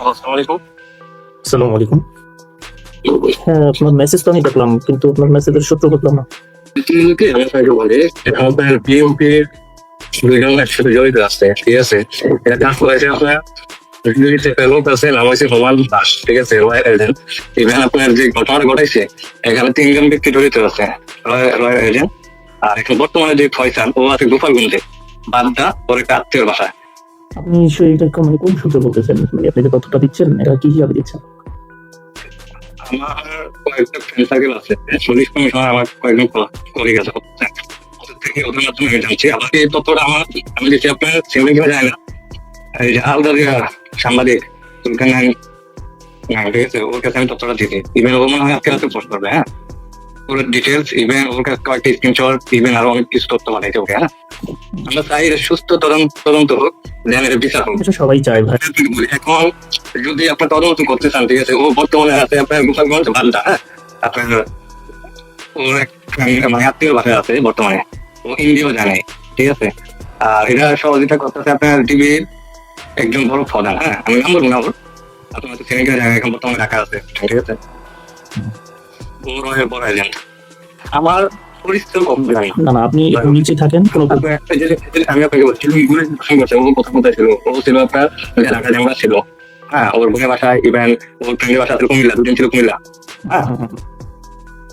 আসসালামু আলাইকুম। আসসালামু আলাইকুম। হ্যাঁ, আপনার মেসেজ তো আমি দেখলাম, কিন্তু আপনার মেসেজের সূত্র বুঝলাম না। কি আমি আপনাকে বলি, আমাদের বিএনপির দুইজন একসাথে জড়িত আছে, ঠিক আছে? এটা কাজ করেছে আপনার লোক আছে, নাম হয়েছে হুমায়ুন দাস, ঠিক আছে? Royal agent. ইভেন আপনার যে ঘটনা ঘটাইছে, এখানে তিনজন ব্যক্তি জড়িত আছে, রয়্যাল এজেন্ট। আর এখন বর্তমানে যে ফয়সাল, ও আছে গোপালগঞ্জে, বাড্ডা ওর একটা আত্মীয়র বাসায়। আপনি এটা মানে কোন সূত্র বলতেছেন? মানে আপনি যে তথ্যটা দিচ্ছেন, এটা কি হিসাবে দিচ্ছেন? আমার কয়েকটা ফ্রেন্ড সার্কেল আছে, পুলিশ কমিশনার আমার কয়েকজন কলিগ আছে, ওদের থেকে ওদের মাধ্যমে আমি জানছি। আবার এই তথ্যটা আমি দেখছি আপনার সেগুলো কিনা যায় না। এই যে আলদারিয়া সাংবাদিক সুলতান নাইন, ঠিক আছে, ওর কাছে আমি তথ্যটা দিতে, ইভেন ও মনে হয় আজকে রাতে পোস্ট করবে। হ্যাঁ, ওর ডিটেলস, ইভেন ওর কাছে কয়েকটা স্ক্রিনশট, ইভেন আরো অনেক কিছু তথ্য বানাইছে ওকে। হ্যাঁ, আমরা চাই এটা সুস্থ তদন্ত হোক, দেন এটা বিচার হোক। এটা সবাই চায় ভাই। এখন যদি আপনার তদন্ত করতে চান, ঠিক আছে, ও বর্তমানে আছে আপনার গোপালগঞ্জ বাড্ডা। হ্যাঁ, আপনার ওর এক মানে আত্মীয় বাসায় আছে বর্তমানে, ও ইন্ডিয়াও জানে, ঠিক আছে। আর এটা সহযোগিতা করতেছে আপনার টিভির একজন বড় প্রধান। হ্যাঁ, আমি নাম বলবো না ওর, আপনার হয়তো সেনেকের জায়গায় এখন বর্তমানে রাখা আছে, ঠিক আছে। ও রয়ের বড় এজেন্ট, আমার পরিচিত কম জানি না। না না, আপনি একটু নিচে থাকেন, কোনো আপনার আমি আপনাকে বলছি, ইগুলো প্রসঙ্গ করছে, ও প্রথম কোথায় ছিল, ও ছিল আপনার ঢাকা জামরা ছিল। হ্যাঁ, ওর বোনের বাসায়, ইভেন ওর ফ্রেন্ডের বাসা ছিল কুমিল্লা, দুদিন ছিল কুমিল্লা। হ্যাঁ,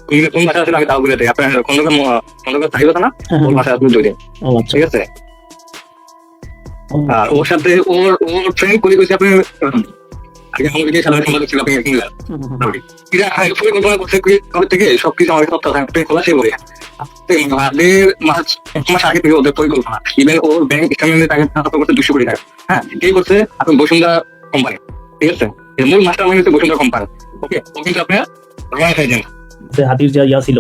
কুমিল্লা কোন বাসা ছিল আমি তাও বলে দিই, আপনার খন্দকার চাহিদা না, ওর বাসায় আপনি 2 দিন, ও আচ্ছা। ঠিক আছে। আর ওর সাথে ওর ফ্রেন্ড কলি করছে আপনার আগে আমাদের সাধারণ সম্পাদক ছিল আপনি কুমিল্লা। এটা পরিকল্পনা করছে কবে থেকে সবকিছু আমাকে তথ্য থাকবে খোলা সে বলে এক মাস আগে থেকে ওদের পরিকল্পনা, ইভেন ওর ব্যাংক স্টেটমেন্টে টাকা ট্রান্সফার করতে 200 কোটি টাকা। হ্যাঁ, কে করছে? আপনি বসুন্ধরা কোম্পানি, ঠিক আছে। এর মূল মাস্টার মাইন্ড হচ্ছে বসুন্ধরা কোম্পানি। ওকে, ও কিন্তু আপনার রয়্যাল এজেন্ট। যে হাতির যা ইয়া ছিল,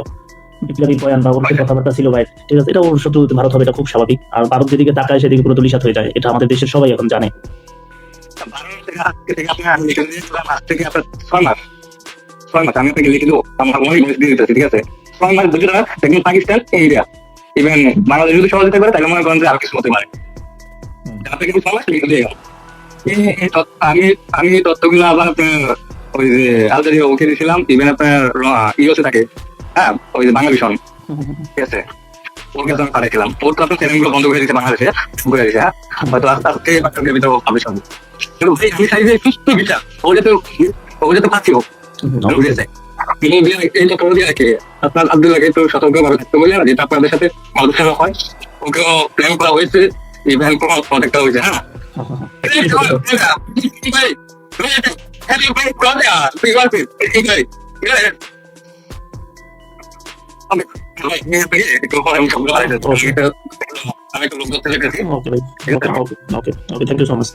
বিপ্লবী বয়ান বা ওর যে কথাবার্তা ছিল ভাই, ঠিক আছে, এটা ওর শত্রুতে ভারত হবে, এটা খুব স্বাভাবিক। আর ভারত যেদিকে তাকায় সেদিকে পুরো ধূলিসাৎ হয়ে যায়, এটা আমাদের দেশের সবাই এখন জানে। ভারত থেকে থেকে আপনার আমি লিখে দিয়েছিলাম, আজ থেকে আপনার 6 মাস আমি আপনাকে লিখে দেবো, আমার অনেক বয়স দিয়ে দিতেছি, ঠিক আছে। 6 মাস বুঝে না, দেখবেন পাকিস্তান, ইন্ডিয়া, ইভেন বাংলাদেশ যদি সহযোগিতা করে তাহলে মনে করেন যে আরো কিছু হতে পারে। আপনাকে কিন্তু 6 মাস লিখে দিয়ে গেল। আমি তথ্যগুলো আবার আপনার ওই যে আলজারিয়া ওকে দিয়েছিলাম, ইভেন আপনার ইউএসএ থাকে। হ্যাঁ, ওই যে বাংলা ভীষণ, ঠিক আছে, ওর কাছে আমি পাঠাইছিলাম। ওর তো আপনার চ্যানেলগুলো বন্ধ করে দিয়েছে বাংলাদেশে, করে দিয়েছে। হ্যাঁ, হয়তো আস্তে আস্তে বাচ্চাদের ভিতরে পাবলিশ হবে। কিন্তু ভাই আমি চাই যে সুস্থ বিচার, ও যাতে ফাঁসি হোক, বুঝেছে। এই তথ্য দিয়ে রাখে আপনার আব্দুল্লাহকে একটু সতর্কভাবে থাকতে বলে, যেটা আপনাদের সাথে আলোচনা হয়, ওকেও প্ল্যান করা হয়েছে, ইভেন কন্ট্যাক্ট হয়েছে। হ্যাঁ, আমি একটু লোক ধরতে লেগেছি। ওকে ভাই, ওকে ওকে ওকে, থ্যাংক ইউ সো মাচ।